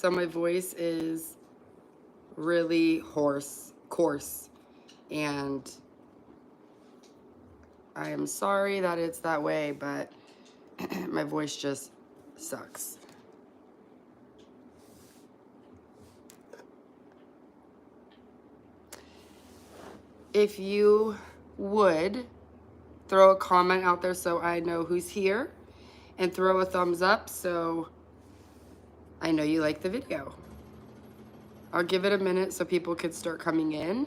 So my voice is really coarse, and I am sorry that it's that way, but my voice just sucks. If you would throw a comment out there so I know who's here, and throw a thumbs up so I know you like the video. I'll give it a minute so people can start coming in.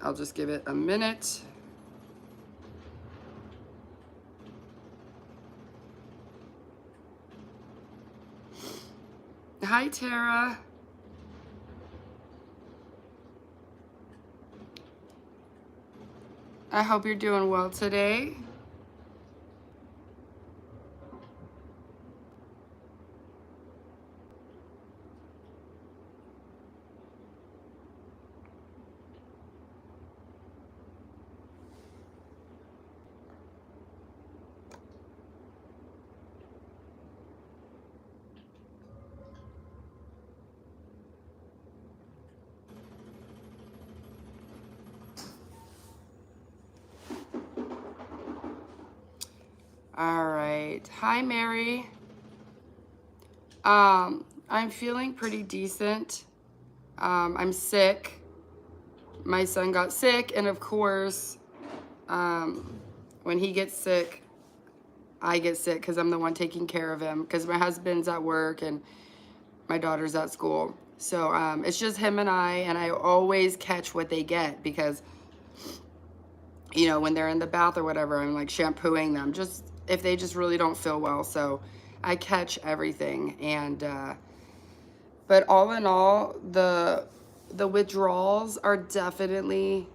I'll just give it a minute. Hi, Tara. I hope you're doing well today. All right. Hi, Mary. I'm feeling pretty decent. I'm sick. My son got sick, and of course, when he gets sick, I get sick because I'm the one taking care of him because my husband's at work and my daughter's at school. So it's just him and I always catch what they get because, you know, when they're in the bath or whatever, I'm like shampooing them just if they just really don't feel well. So I catch everything. And but all in all, the withdrawals are definitely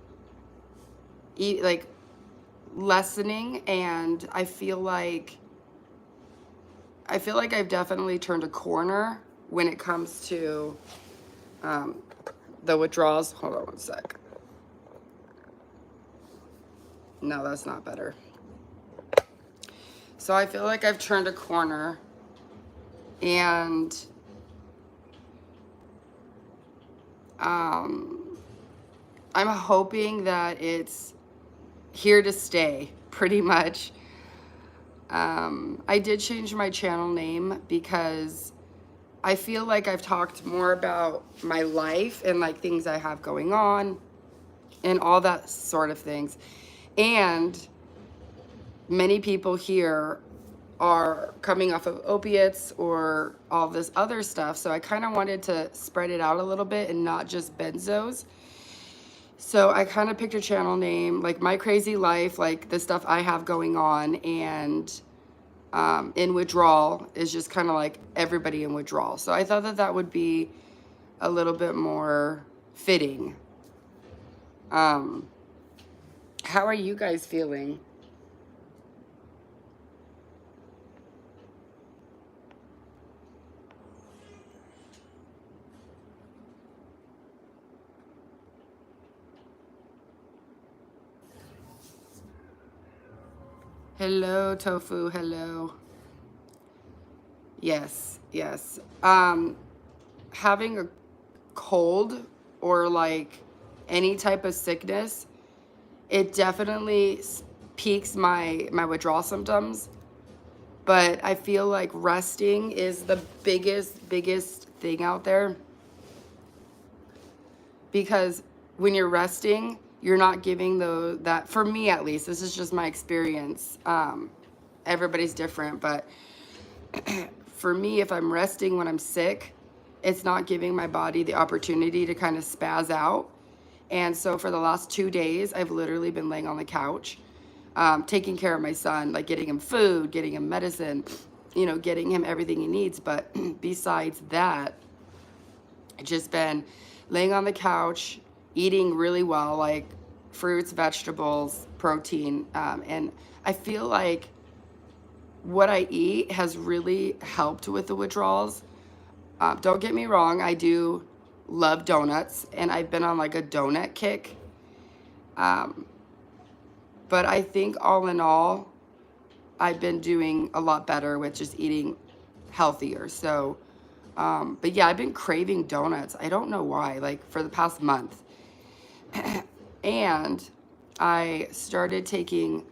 like lessening, and I feel like I've definitely turned a corner when it comes to the withdrawals. Hold on one sec. No, that's not better. So I feel like I've turned a corner, and I'm hoping that it's here to stay, pretty much. I did change my channel name because I feel like I've talked more about my life and like things I have going on and all that sort of things. And many people here are coming off of opiates or all this other stuff. So I kind of wanted to spread it out a little bit and not just benzos. So I kind of picked a channel name, like My Crazy Life, like the stuff I have going on, and in withdrawal is just kind of like everybody in withdrawal. So I thought that that would be a little bit more fitting. How are you guys feeling? Hello, Tofu. Hello. Yes, yes. Having a cold or like any type of sickness, it definitely peaks my withdrawal symptoms. But I feel like resting is the biggest thing out there, because when you're resting, you're not giving that, for me at least, this is just my experience. Everybody's different, but for me, if I'm resting when I'm sick, it's not giving my body the opportunity to kind of spaz out. And so for the last 2 days, I've literally been laying on the couch, taking care of my son, like getting him food, getting him medicine, you know, getting him everything he needs. But besides that, I've just been laying on the couch, eating really well, like fruits, vegetables, protein. And I feel like what I eat has really helped with the withdrawals. Don't get me wrong, I do love donuts, and I've been on like a donut kick. Um, but I think all in all, I've been doing a lot better with just eating healthier. So, but yeah, I've been craving donuts. I don't know why, like for the past month. And I started taking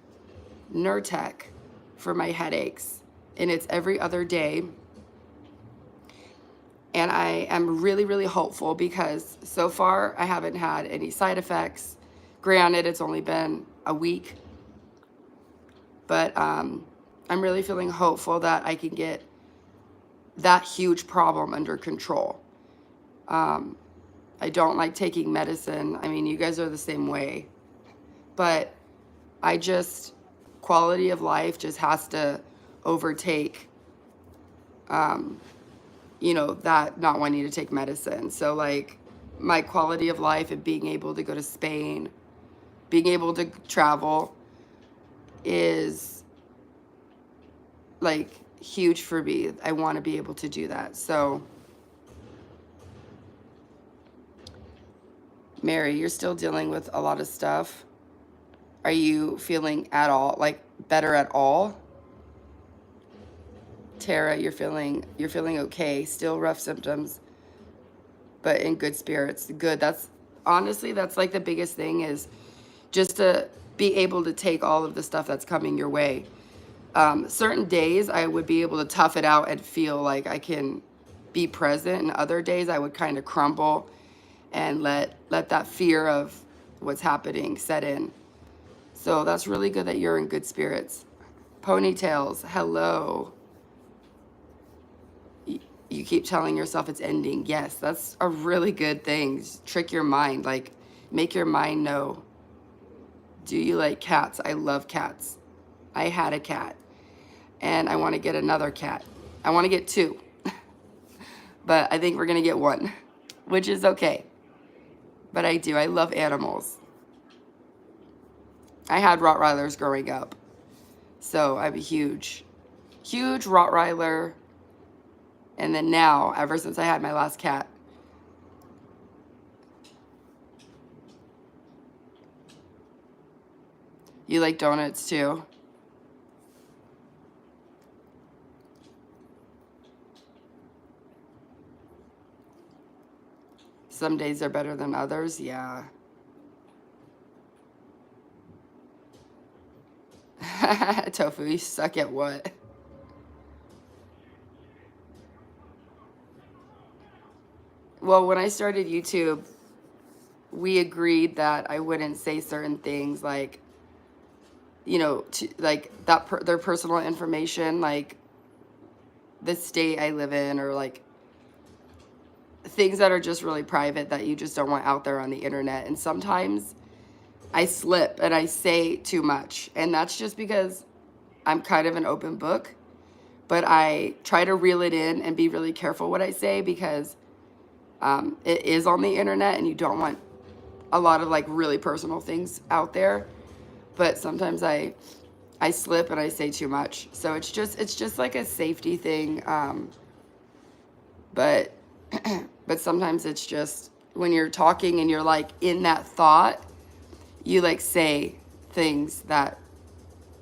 Nurtec for my headaches, and it's every other day. And I am really, really hopeful because so far I haven't had any side effects. Granted, it's only been a week, but I'm really feeling hopeful that I can get that huge problem under control. I don't like taking medicine. I mean, you guys are the same way. But I just, quality of life just has to overtake, you know, that not wanting to take medicine. So, like, my quality of life and being able to go to Spain, being able to travel is, like, huge for me. I want to be able to do that. So, Mary, you're still dealing with a lot of stuff. Are you feeling at all, like, better at all? Tara, you're feeling okay. Still rough symptoms, but in good spirits. Good. That's honestly, that's like the biggest thing, is just to be able to take all of the stuff that's coming your way. Certain days I would be able to tough it out and feel like I can be present, and other days I would kind of crumble and let that fear of what's happening set in. So that's really good that you're in good spirits. Ponytails, hello. You keep telling yourself it's ending. Yes, that's a really good thing. Just trick your mind, like make your mind know. Do you like cats? I love cats. I had a cat, and I want to get another cat. I want to get two, but I think we're going to get one, which is okay. But I do. I love animals. I had Rottweilers growing up, so I'm a huge Rottweiler. And then now, ever since I had my last cat, you like donuts too? Some days are better than others, yeah. Tofu, you suck at what? Well, when I started YouTube, we agreed that I wouldn't say certain things, like, you know, like that their personal information, like the state I live in, or like things that are just really private that you just don't want out there on the internet. And sometimes I slip and I say too much, and that's just because I'm kind of an open book. But I try to reel it in and be really careful what I say, because it is on the internet and you don't want a lot of like really personal things out there. But sometimes I slip and I say too much, so it's just like a safety thing. But but sometimes it's just when you're talking and you're like in that thought, you like say things that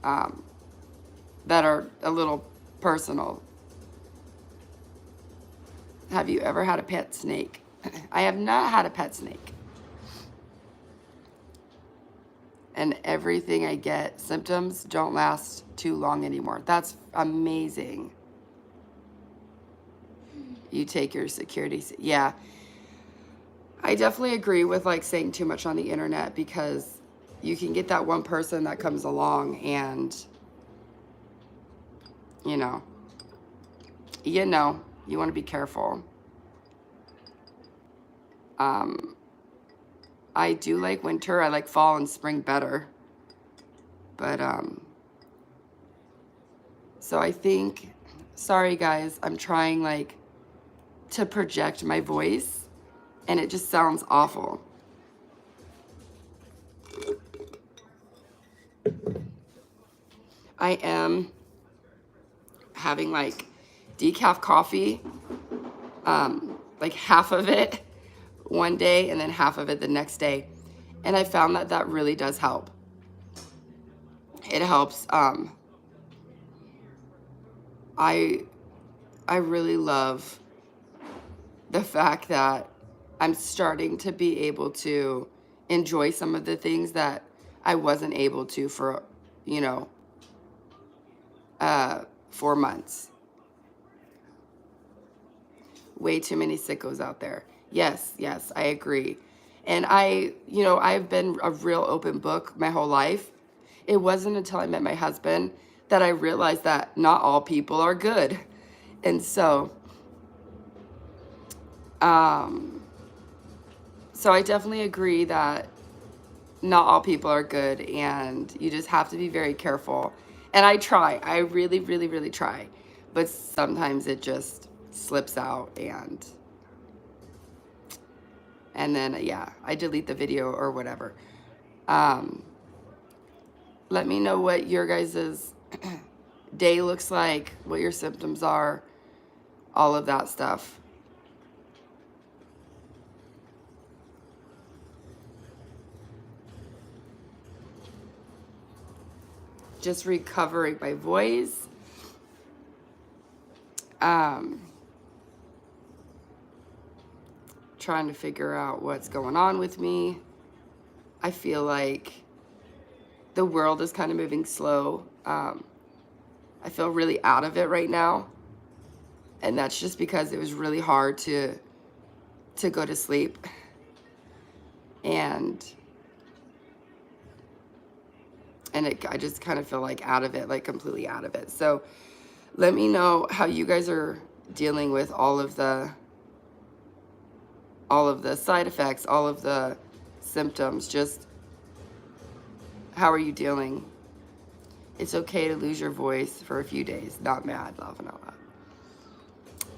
that are a little personal. Have you ever had a pet snake? I have not had a pet snake. And everything I get, symptoms don't last too long anymore. That's amazing. You take your security. Yeah. I definitely agree with like saying too much on the internet, because you can get that one person that comes along and, you know, you want to be careful. I do like winter. I like fall and spring better. But, so I think Sorry guys, I'm trying like to project my voice and it just sounds awful. I am having like decaf coffee, like half of it one day and then half of it the next day. And I found that that really does help. It helps. I really love the fact that I'm starting to be able to enjoy some of the things that I wasn't able to for, you know, 4 months. Way too many sickos out there. Yes, yes, I agree. And I've been a real open book my whole life. It wasn't until I met my husband that I realized that not all people are good. And so I definitely agree that not all people are good and you just have to be very careful. And I try. I really, really, really try. But sometimes it just slips out and then yeah, I delete the video or whatever. Let me know what your guys' day looks like, what your symptoms are, all of that stuff. Just recovering my voice. Trying to figure out what's going on with me. I feel like the world is kind of moving slow. I feel really out of it right now. And that's just because it was really hard to go to sleep. And I just kind of feel like out of it, like completely out of it. So let me know how you guys are dealing with all of the side effects, all of the symptoms. Just how are you dealing? It's okay to lose your voice for a few days. Not mad, laughing out loud.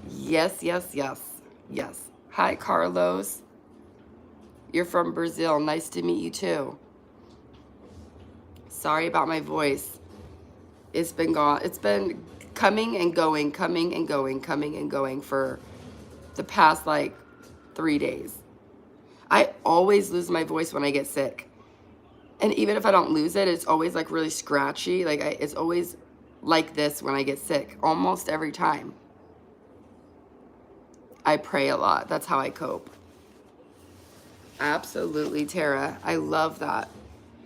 Yes, yes, yes, yes. Hi, Carlos. You're from Brazil. Nice to meet you too. Sorry about my voice. It's been gone. It's been coming and going, coming and going, coming and going for the past like 3 days. I always lose my voice when I get sick. And even if I don't lose it, it's always like really scratchy. Like it's always like this when I get sick, almost every time. I pray a lot. That's how I cope. Absolutely, Tara. I love that.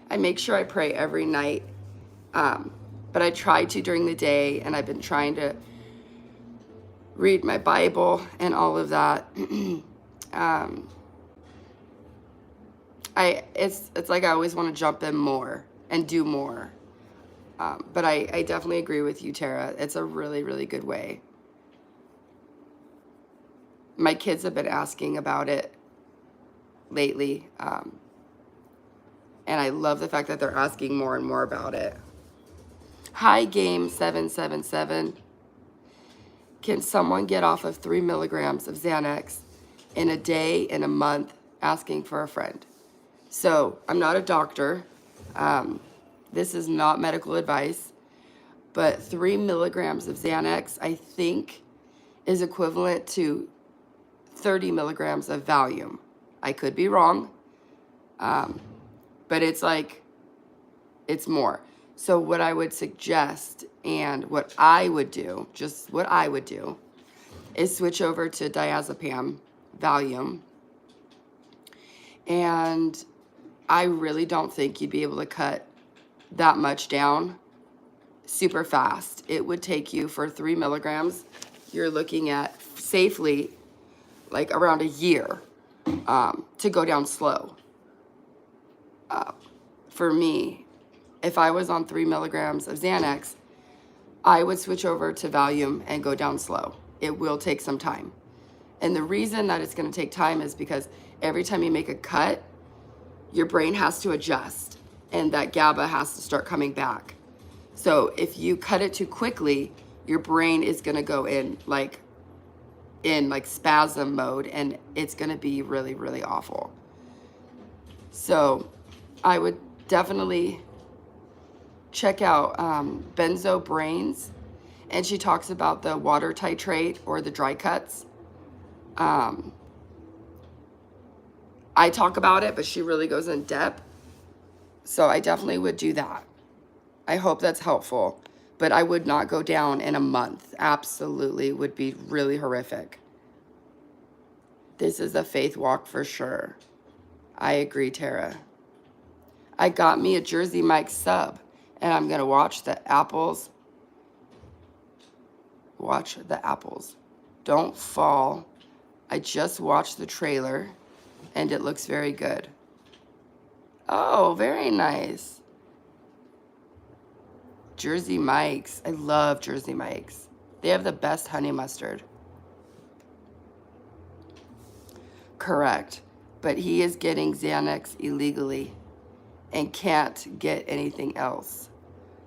I make sure I pray every night. But I try to during the day, and I've been trying to read my Bible and all of that. It's like I always want to jump in more and do more. But I definitely agree with you, Tara. It's a really, really good way. My kids have been asking about it lately. And I love the fact that they're asking more and more about it. Hi, Game 777. Can someone get off of 3 milligrams of Xanax in a day, in a month, asking for a friend? So I'm not a doctor. This is not medical advice, but 3 milligrams of Xanax, I think, is equivalent to 30 milligrams of Valium. I could be wrong, but it's like, it's more. So what I would suggest and what I would do, just what I would do, is switch over to diazepam, Valium. And I really don't think you'd be able to cut that much down super fast. It would take you for 3 milligrams, you're looking at safely like around a year to go down slow. For me, if I was on 3 milligrams of Xanax, I would switch over to Valium and go down slow. It will take some time. And the reason that it's going to take time is because every time you make a cut, your brain has to adjust and that GABA has to start coming back. So if you cut it too quickly, your brain is going to go in like spasm mode, and it's going to be really, really awful. So I would definitely check out Benzo Brains, and she talks about the water titrate or the dry cuts. I talk about it, but she really goes in depth. So I definitely would do that. I hope that's helpful, but I would not go down in a month. Absolutely would be really horrific. This is a faith walk for sure. I agree, Tara. I got me a Jerseymiks sub, and I'm going to watch the apples. Watch the apples. Don't fall. I just watched the trailer, and it looks very good. Oh, very nice. Jerseymiks. I love Jerseymiks. They have the best honey mustard. Correct. But he is getting Xanax illegally and can't get anything else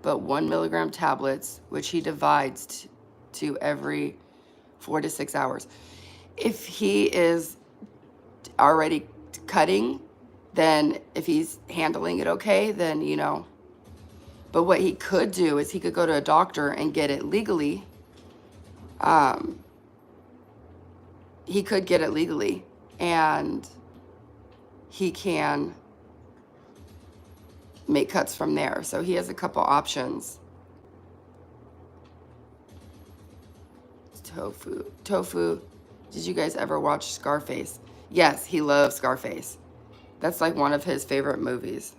but 1 milligram tablets, which he divides to every 4 to 6 hours. If he is already cutting, then if he's handling it okay, then, you know. But what he could do is he could go to a doctor and get it legally. He could get it legally, and he can make cuts from there. So he has a couple options. Tofu. Did you guys ever watch Scarface? Yes, he loves Scarface. That's like one of his favorite movies.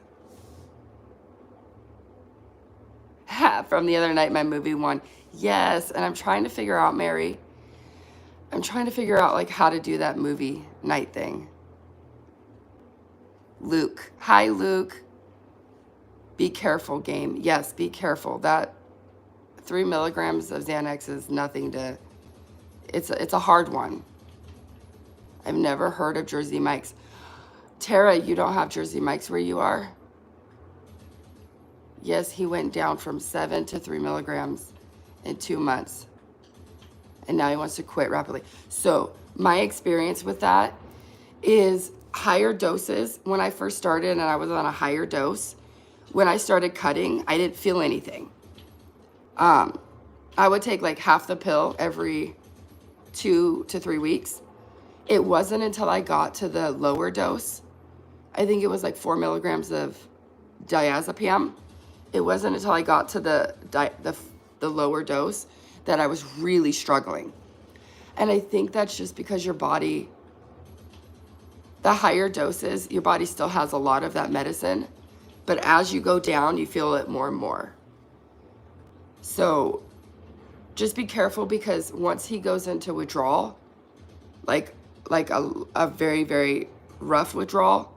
From the other night, my movie won. Yes, and I'm trying to figure out, Mary. I'm trying to figure out like how to do that movie night thing. Luke. Hi, Luke. Be careful, game. Yes, be careful. That 3 milligrams of Xanax is nothing to... It's a hard one. I've never heard of Jerseymiks. Tara, you don't have Jerseymiks where you are? Yes, he went down from 7 to 3 milligrams in 2 months. And now he wants to quit rapidly. So my experience with that is higher doses. When I first started and I was on a higher dose, when I started cutting, I didn't feel anything. I would take like half the pill every 2 to 3 weeks. It wasn't until I got to the lower dose, I think it was like 4 milligrams of diazepam. It wasn't until I got to the lower dose that I was really struggling. And I think that's just because your body, the higher doses, your body still has a lot of that medicine, but as you go down, you feel it more and more. So just be careful, because once he goes into withdrawal, like a very, very rough withdrawal,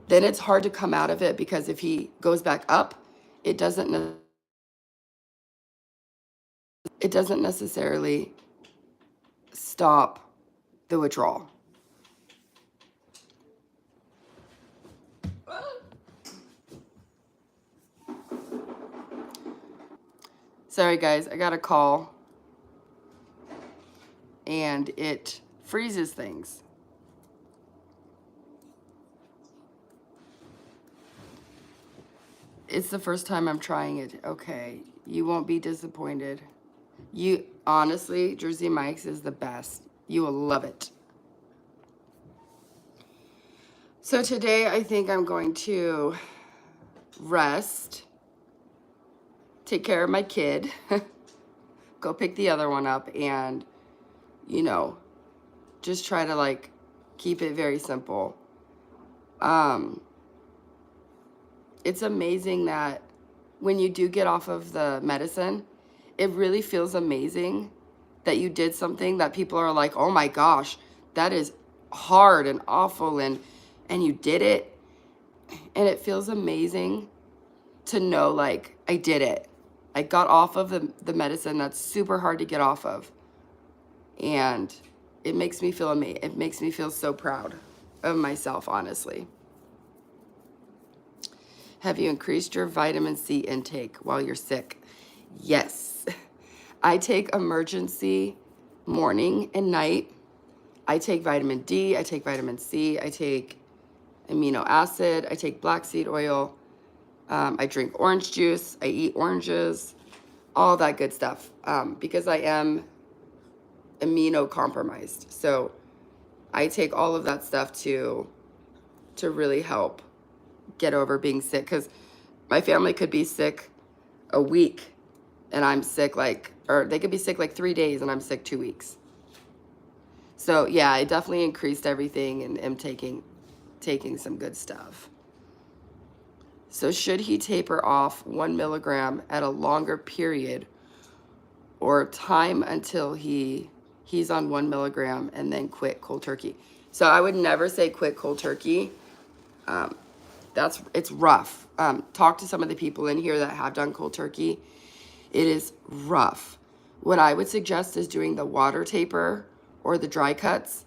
then it's hard to come out of it, because if he goes back up, it doesn't necessarily stop the withdrawal. Sorry guys, I got a call and it freezes things. It's the first time I'm trying it. Okay, you won't be disappointed. You honestly, Jerseymiks is the best. You will love it. So today I think I'm going to rest, take care of my kid, go pick the other one up, and, you know, just try to like keep it very simple. It's amazing that when you do get off of the medicine, it really feels amazing that you did something that people are like, oh my gosh, that is hard and awful, and you did it. And it feels amazing to know, like, I did it. I got off of the medicine that's super hard to get off of. And it makes me feel amazing. It makes me feel so proud of myself, honestly. Have you increased your vitamin C intake while you're sick? Yes. I take emergency morning and night. I take vitamin D, I take vitamin C, I take amino acid, I take black seed oil, I drink orange juice, I eat oranges, all that good stuff, because I am immunocompromised. So I take all of that stuff to really help get over being sick, because my family could be sick a week and I'm sick or they could be sick 3 days and I'm sick 2 weeks. So yeah, I definitely increased everything and am taking some good stuff. So should he taper off 1 milligram at a longer period, or time until he's on 1 milligram and then quit cold turkey? So I would never say quit cold turkey. It's rough. Talk to some of the people in here that have done cold turkey. It is rough. What I would suggest is doing the water taper or the dry cuts,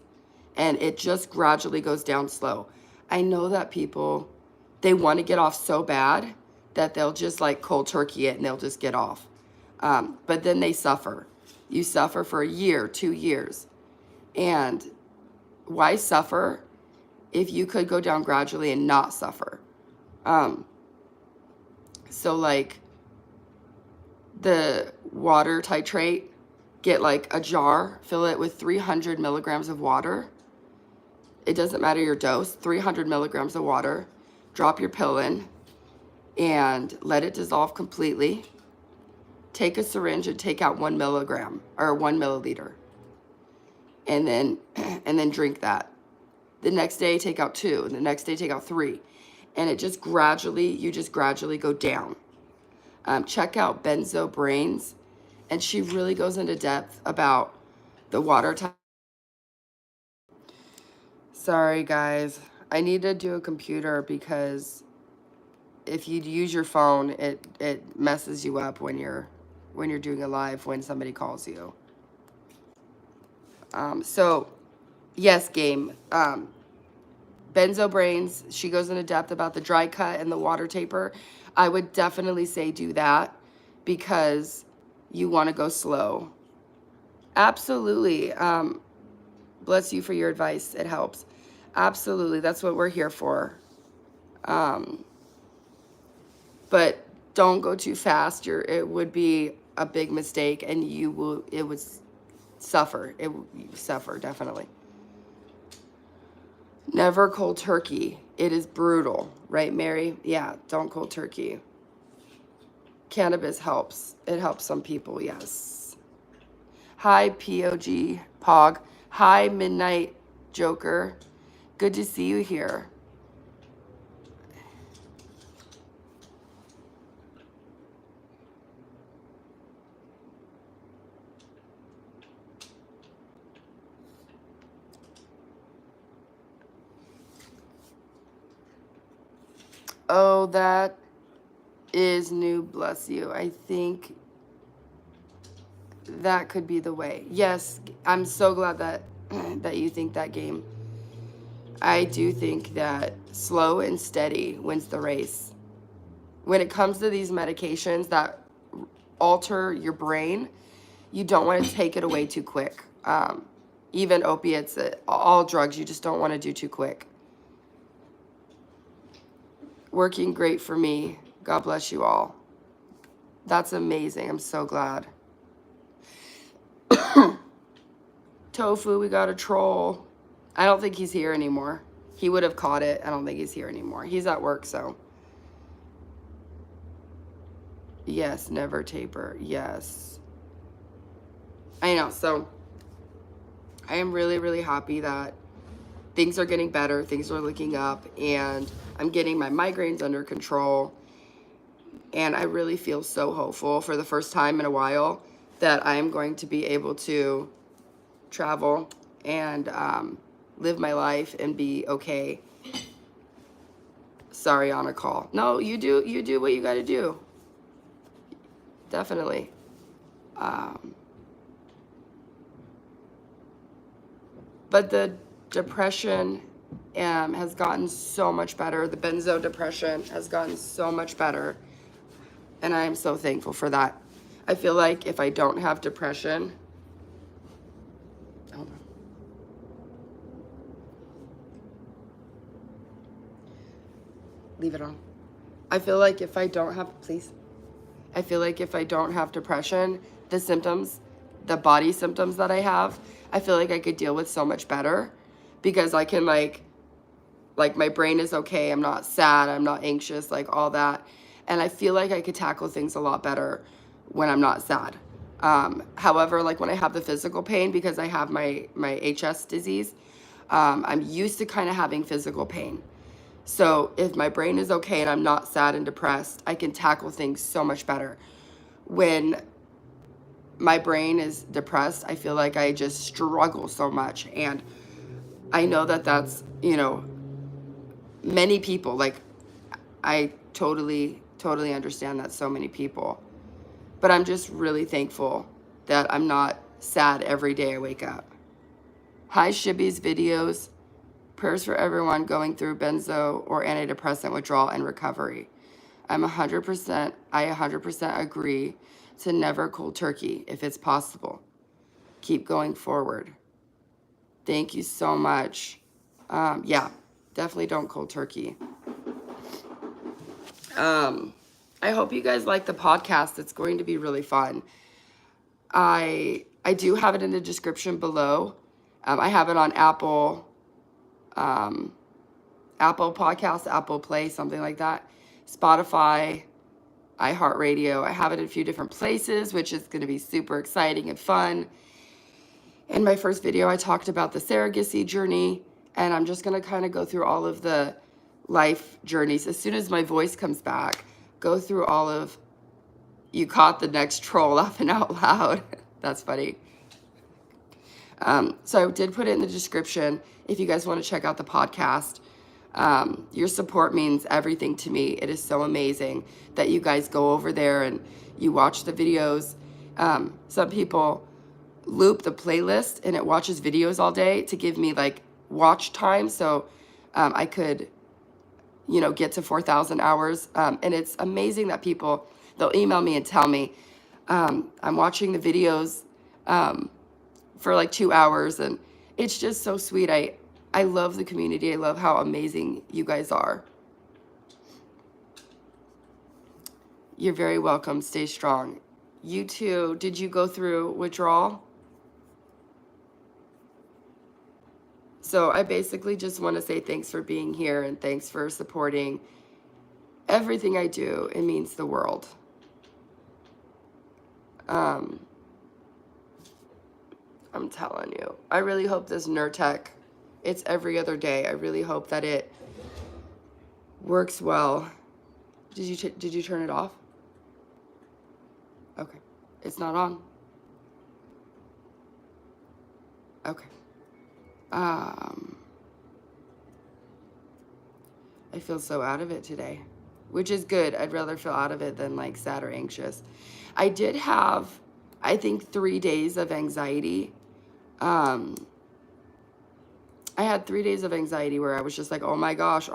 and it just gradually goes down slow. I know that people, they want to get off so bad that they'll just cold turkey it and they'll just get off. But then they suffer. You suffer for a year, 2 years. And why suffer if you could go down gradually and not suffer? So the water titrate, get a jar, fill it with 300 milligrams of water. It doesn't matter your dose, 300 milligrams of water. Drop your pill in and let it dissolve completely. Take a syringe and take out 1 milligram or 1 milliliter. And then drink that. The next day, take out 2. And the next day, take out 3. And you just gradually go down. Check out Benzo Brains. And she really goes into depth about the water type. Sorry, guys. I need to do a computer because if you use your phone, it messes you up when you're doing a live, when somebody calls you. So, yes, game. Benzo Brains, she goes into depth about the dry cut and the water taper. I would definitely say do that because you want to go slow. Absolutely. Bless you for your advice. It helps. Absolutely. That's what we're here for. But don't go too fast. It would be a big mistake and it would suffer. It would suffer, definitely. Never cold turkey. It is brutal. Right, Mary? Yeah, don't cold turkey. Cannabis helps. It helps some people, yes. Hi, Pog. Hi, Midnight Joker. Good to see you here. Oh, that is new, bless you. I think that could be the way. Yes, I'm so glad that you think that, game. I do think that slow and steady wins the race. When it comes to these medications that alter your brain, you don't want to take it away too quick. Even opiates, all drugs, you just don't want to do too quick. Working great for me. God bless you all. That's amazing. I'm so glad. Tofu, we got a troll. I don't think he's here anymore. He would have caught it. I don't think he's here anymore. He's at work, so. Yes, never taper. Yes. I know. So I am really, really happy that things are getting better. Things are looking up. And I'm getting my migraines under control. And I really feel so hopeful for the first time in a while that I'm going to be able to travel and live my life and be okay. Sorry, on a call. No, you do what you got to do. Definitely. But the depression has gotten so much better. The benzo depression has gotten so much better. And I am so thankful for that. I feel like if I don't have depression, hold on. Leave it on. I feel like if I don't have, please. I feel like if I don't have depression, the symptoms, the body symptoms that I have, I feel like I could deal with so much better because I can like my brain is okay. I'm not sad. I'm not anxious, like all that. And I feel like I could tackle things a lot better when I'm not sad. However, like when I have the physical pain, because I have my HS disease, I'm used to kind of having physical pain. So if my brain is okay and I'm not sad and depressed, I can tackle things so much better. When my brain is depressed, I feel like I just struggle so much. And I know that that's, you know, many people, like I totally understand that so many people. But I'm just really thankful that I'm not sad every day I wake up. Hi, Shibby's videos. Prayers for everyone going through benzo or antidepressant withdrawal and recovery. I 100% agree to never cold turkey if it's possible. Keep going forward. Thank you so much. Yeah, definitely don't cold turkey. I hope you guys like the podcast. It's going to be really fun. I do have it in the description below. I have it on Apple Podcasts, Apple Play, something like that, Spotify, iHeartRadio. I have it in a few different places, which is going to be super exciting and fun. In my first video, I talked about the surrogacy journey, and I'm just going to kind of go through all of the life journeys. As soon as my voice comes back, go through all of, you caught the next troll laughing out loud. That's funny. So I did put it in the description if you guys want to check out the podcast. Your support means everything to me. It is so amazing that you guys go over there and you watch the videos. Some people loop the playlist and it watches videos all day to give me like watch time. So I could, you know, get to 4,000 hours. And it's amazing that people, they'll email me and tell me, I'm watching the videos for like 2 hours, and it's just so sweet. I love the community. I love how amazing you guys are. You're very welcome. Stay strong. You too. Did you go through withdrawal? So I basically just want to say thanks for being here and thanks for supporting everything I do. It means the world. I'm telling you, I really hope this Nurtec, it's every other day. I really hope that it works well. Did you turn it off? Okay, it's not on. Okay. I feel so out of it today, which is good. I'd rather feel out of it than like sad or anxious. I did have, I think, 3 days of anxiety. I had 3 days of anxiety where I was just like, oh my gosh,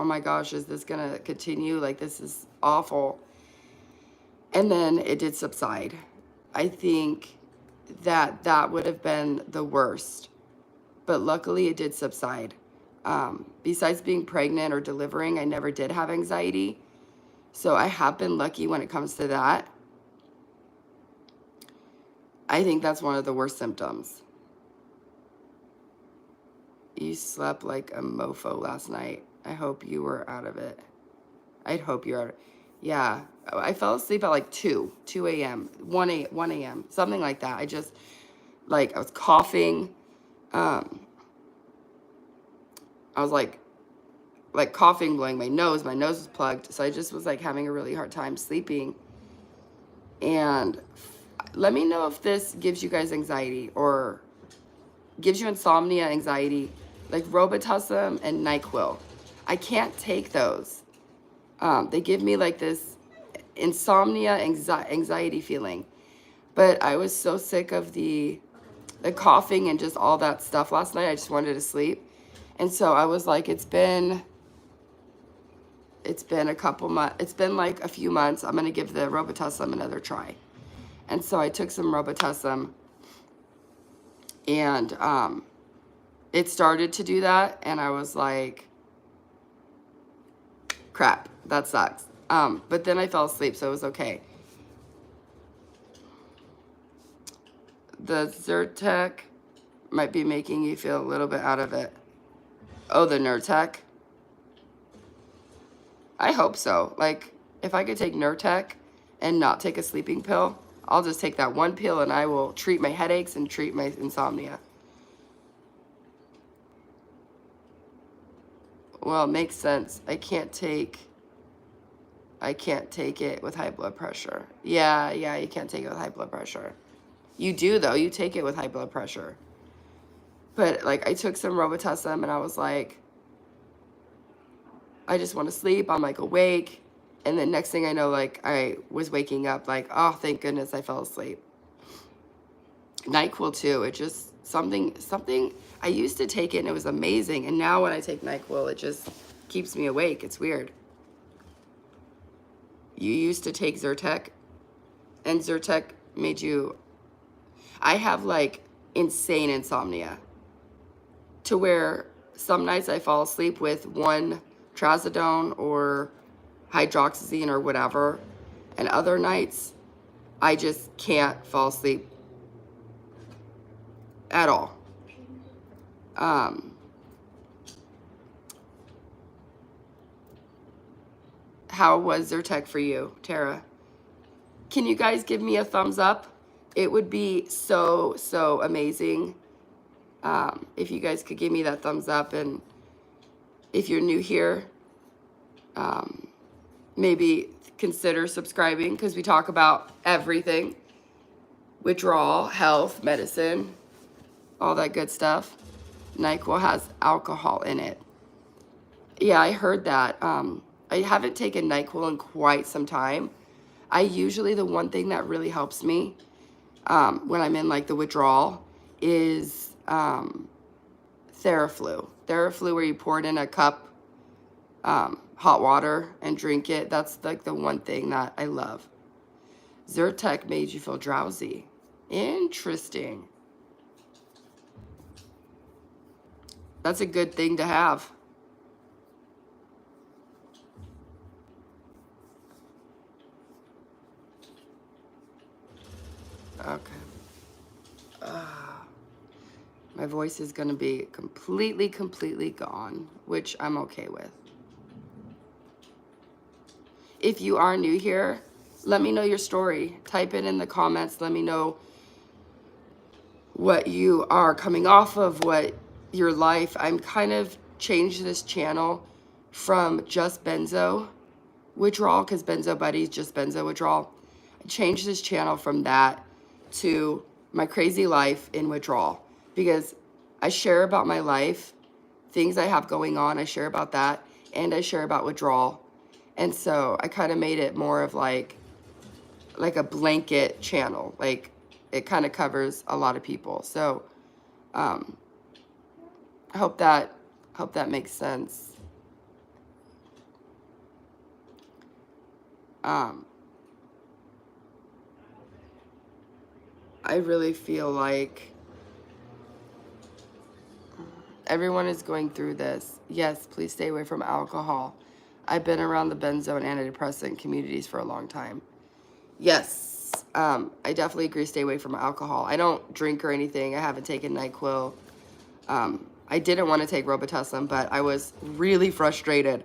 is this gonna continue? Like, this is awful. And then it did subside. I think that would have been the worst, but luckily it did subside. Besides being pregnant or delivering, I never did have anxiety. So I have been lucky when it comes to that. I think that's one of the worst symptoms. You slept like a mofo last night. I hope you were out of it. I'd hope you're out of it. Yeah, I fell asleep at like 2 a.m., 1 a.m., something like that. I just, like, I was coughing. I was like coughing, blowing my nose. My nose was plugged. So I just was like having a really hard time sleeping. And let me know if this gives you guys anxiety or gives you insomnia, anxiety, like Robitussin and NyQuil. I can't take those. They give me like this insomnia, anxiety feeling. But I was so sick of the coughing and just all that stuff last night. I just wanted to sleep. And so I was like, it's been a couple months. It's been like a few months. I'm going to give the Robitussin another try. And so I took some Robitussin, and it started to do that, and I was like, crap, that sucks. But then I fell asleep, so it was okay. The Zyrtec might be making you feel a little bit out of it. Oh, the Nurtec? I hope so. Like, if I could take Nurtec and not take a sleeping pill, I'll just take that one pill and I will treat my headaches and treat my insomnia. Well, it makes sense. I can't take it with high blood pressure. Yeah, you can't take it with high blood pressure. You do, though. You take it with high blood pressure. But, like, I took some Robitussin, and I was like, I just want to sleep. I'm, like, awake. And then next thing I know, like, I was waking up, like, oh, thank goodness I fell asleep. NyQuil, too. It just, something, I used to take it, and it was amazing. And now when I take NyQuil, it just keeps me awake. It's weird. You used to take Zyrtec, and Zyrtec made you... I have, like, insane insomnia to where some nights I fall asleep with one trazodone or hydroxyzine or whatever, and other nights I just can't fall asleep at all. How was Zyrtec for you, Tara? Can you guys give me a thumbs up? It would be so amazing if you guys could give me that thumbs up. And if you're new here, maybe consider subscribing, because we talk about everything. Withdrawal, health, medicine, all that good stuff. NyQuil has alcohol in it. Yeah, I heard that. I haven't taken NyQuil in quite some time. I usually, the one thing that really helps me when I'm in like the withdrawal is Theraflu. Theraflu, where you pour it in a cup, hot water, and drink it. That's like the one thing that I love. Zyrtec made you feel drowsy. Interesting. That's a good thing to have. Okay. My voice is going to be completely gone, which I'm okay with. If you are new here, let me know your story. Type it in the comments. Let me know what you are coming off of, what your life. I'm kind of changed this channel from just benzo withdrawal, because Benzo Buddy's just benzo withdrawal. I changed this channel from that to my crazy life in withdrawal, because I share about my life, things I have going on. I share about that, and I share about withdrawal. And so I kind of made it more of like a blanket channel. Like, it kind of covers a lot of people. So I hope that makes sense. I really feel like everyone is going through this. Yes, please stay away from alcohol. I've been around the benzo and antidepressant communities for a long time. Yes, I definitely agree, stay away from alcohol. I don't drink or anything. I haven't taken NyQuil. I didn't want to take Robitussin, but I was really frustrated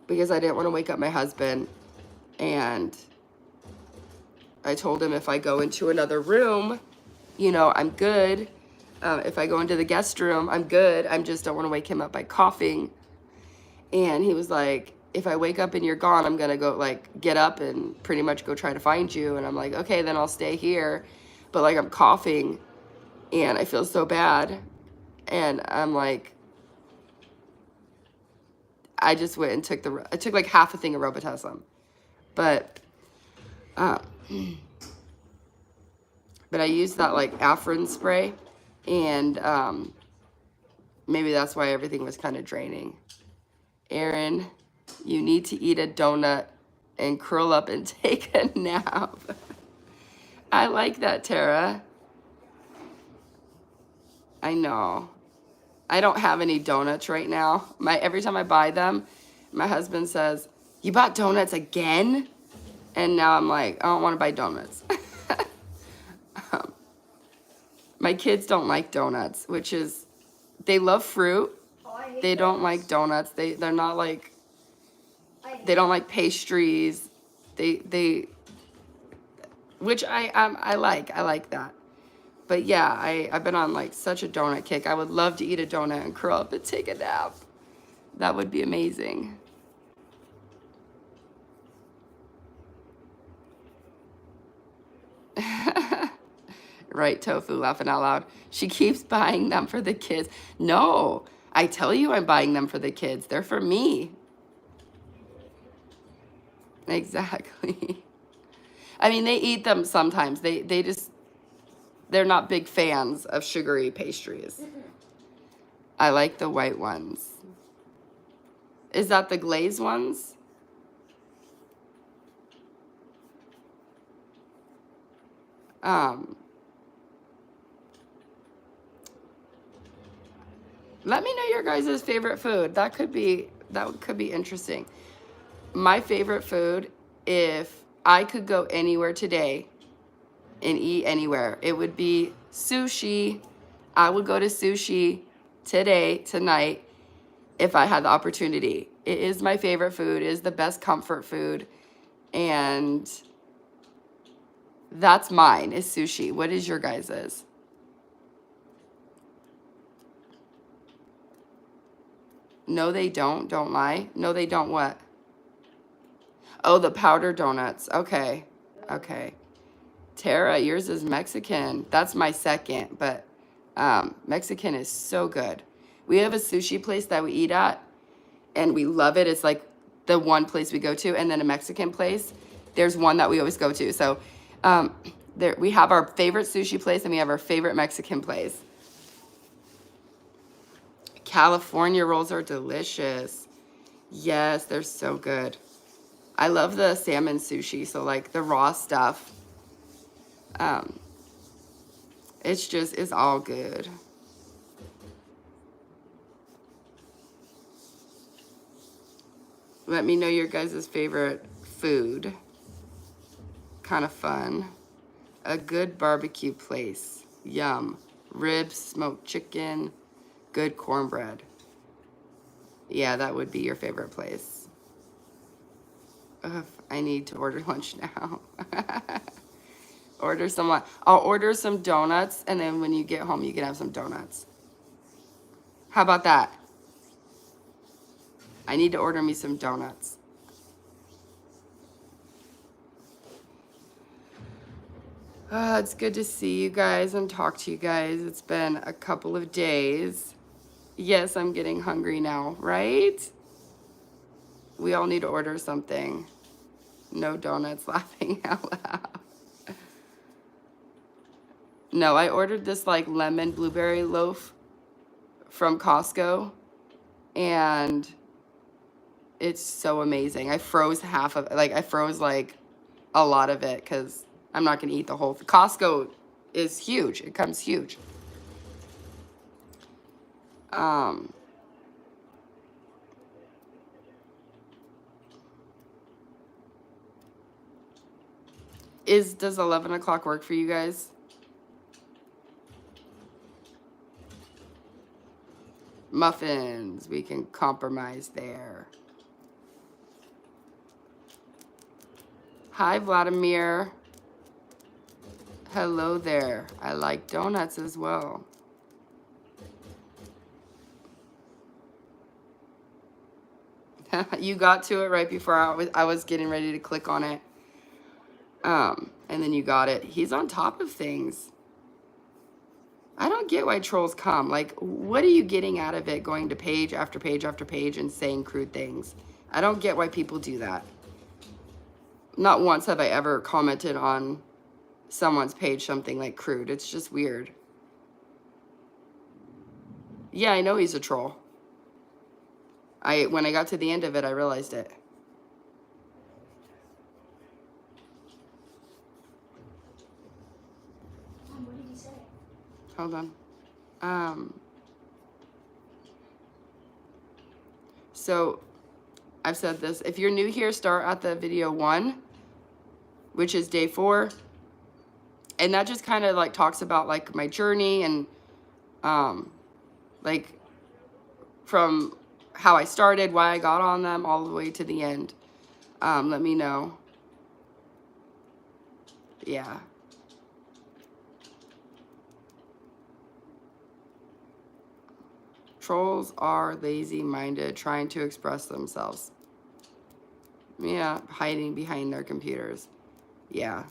because I didn't want to wake up my husband. And I told him if I go into another room, I'm good. If I go into the guest room, I'm good. I just don't want to wake him up by coughing. And he was like, if I wake up and you're gone, I'm going to go, like, get up and pretty much go try to find you. And I'm like, okay, then I'll stay here. But, like, I'm coughing, and I feel so bad. And I'm like, I just went and I took, like, half a thing of Robitussin. But I used that, like, Afrin spray. And maybe that's why everything was kind of draining. Aaron, you need to eat a donut and curl up and take a nap. I like that, Tara. I know. I don't have any donuts right now. Every time I buy them, my husband says, "You bought donuts again?" And now I'm like, I don't want to buy donuts. My kids don't like donuts, which is, they love fruit. They don't like donuts. They're not like, they don't like pastries. They which I like. I like that. But yeah, I've been on like such a donut kick. I would love to eat a donut and curl up and take a nap. That would be amazing. Right, Tofu, laughing out loud. She keeps buying them for the kids. No, I tell you I'm buying them for the kids. They're for me. Exactly. I mean, they eat them sometimes. They're not big fans of sugary pastries. I like the white ones. Is that the glazed ones? Um, Let me know your guys' favorite food. That could be interesting. My favorite food, if I could go anywhere today and eat anywhere, it would be sushi. I would go to sushi today, tonight, if I had the opportunity. It is my favorite food. It is the best comfort food. And that's mine, is sushi. What is your guys's? No, they don't. Don't lie. No, they don't what? Oh, the powder donuts. Okay. Okay. Tara, yours is Mexican. That's my second, but Mexican is so good. We have a sushi place that we eat at, and we love it. It's like the one place we go to, and then a Mexican place. There's one that we always go to. So there we have our favorite sushi place, and we have our favorite Mexican place. California rolls are delicious. Yes, they're so good. I love the salmon sushi, so like the raw stuff. It's all good. Let me know your guys' favorite food. Kind of fun. A good barbecue place. Yum. Ribs, smoked chicken, good cornbread. Yeah, that would be your favorite place. Ugh, I need to order lunch now. I'll order some donuts, and then when you get home, you can have some donuts. How about that? I need to order me some donuts. It's good to see you guys and talk to you guys. It's been a couple of days. Yes, I'm getting hungry now, right? We all need to order something. No donuts, laughing out loud. No, I ordered this like lemon blueberry loaf from Costco, and it's so amazing. I froze half of it. Like, I froze like a lot of it because I'm not going to eat the whole thing. Costco is huge. It comes huge. Does 11 o'clock work for you guys? Muffins, we can compromise there. Hi, Vladimir. Hello there. I like donuts as well. You got to it right before I was getting ready to click on it. And then you got it. He's on top of things. I don't get why trolls come. Like, what are you getting out of it going to page after page after page and saying crude things? I don't get why people do that. Not once have I ever commented on someone's page something like crude. It's just weird. Yeah, I know he's a troll. When I got to the end of it, I realized it. hold on. So I've said this. If you're new here, start at the video 1, which is day 4. And that just kind of like talks about like my journey and like from how I started, why I got on them, all the way to the end. Let me know. Yeah. Trolls are lazy-minded, trying to express themselves. Yeah, hiding behind their computers. Yeah.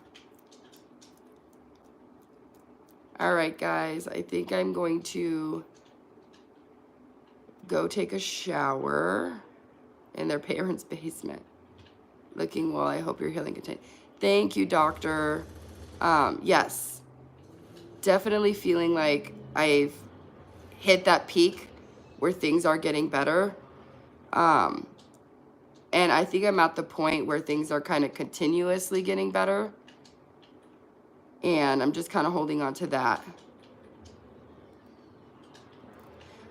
All right, guys. I think I'm going to go take a shower in their parents' basement. Looking well. I hope your healing continues. Thank you, doctor. Yes. Definitely feeling like I've hit that peak where things are getting better. And I think I'm at the point where things are kind of continuously getting better. And I'm just kind of holding on to that.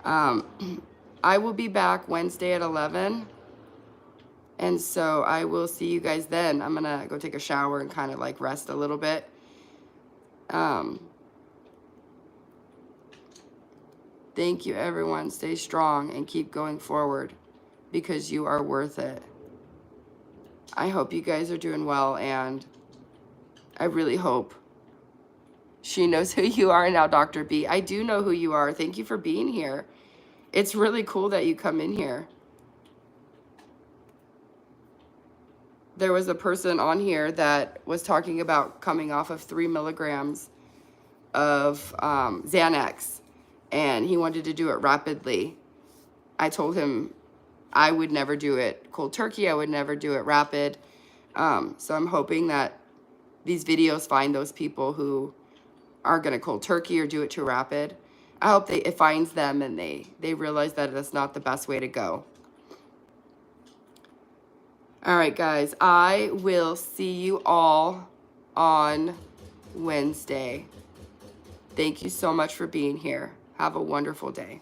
I will be back Wednesday at 11. And so I will see you guys then. I'm going to go take a shower and kind of like rest a little bit. Thank you, everyone. Stay strong and keep going forward because you are worth it. I hope you guys are doing well, and I really hope she knows who you are now, Dr. B. I do know who you are. Thank you for being here. It's really cool that you come in here. There was a person on here that was talking about coming off of 3 milligrams of Xanax, and he wanted to do it rapidly. I told him I would never do it cold turkey. I would never do it rapid. So I'm hoping that these videos find those people who are going to cold turkey or do it too rapid. I hope it finds them and they realize that that's not the best way to go. All right, guys, I will see you all on Wednesday. Thank you so much for being here. Have a wonderful day.